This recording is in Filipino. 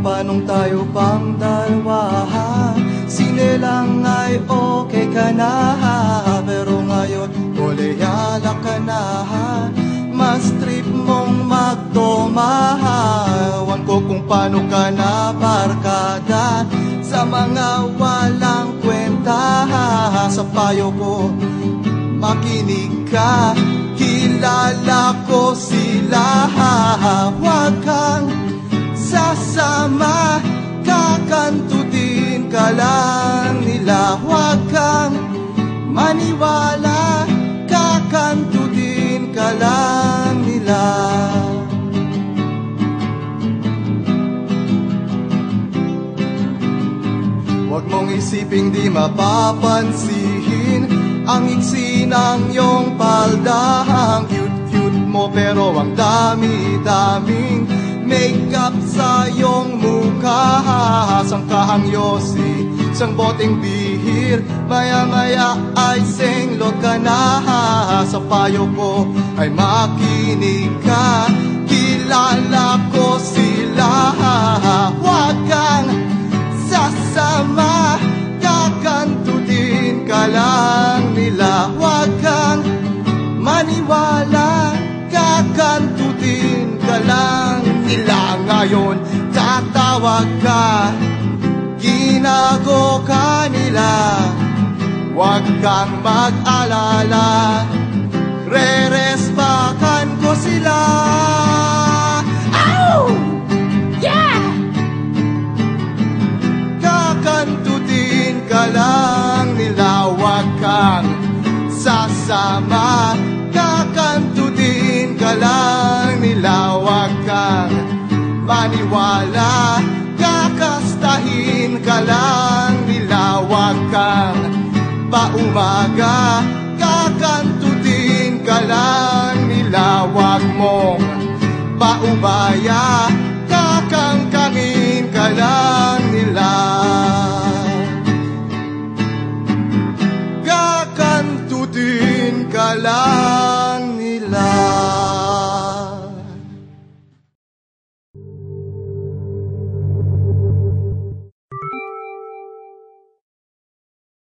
Panong tayo pang dalawa, sinelang ay okay ka na, pero ngayon koleyala ka na. Mas trip mong magtumahawan ko kung paano ka na barkada sa mga walang kwenta. Sa payo ko makinig ka, kilala ko sila. Huwag kang sasama, kakantutin ka lang nila. Huwag kang maniwala, kakantutin ka lang nila. Huwag mong isiping di mapapansin ang iksi ng iyong palda. Ang cute-cute mo pero ang dami-daming makeup sa iyong mukha. Sangkahang yosi, sang boteng bihir, maya-maya ay senglot ka na. Sa payo ko ay makinig ka, kilala ko sila. Huwag kang sasama, kakantutin ka lang nila. Huwag kang maniwala, kakantutin ka lang nila. Ngayon tatawag ka, ginago ka nila. Huwag kang mag-alala, re-respakan ko sila. Ow! Yeah! Kakantutin ka lang nila. Huwag kang sasama, kakantutin ka lang nila. Huwag kang maniwala, kakastahin ka lang nila. Huwag kang paumaga, kakantutin ka lang nila. Huwag mong paubaya, kakangkangin ka lang nila. Kakantutin ka lang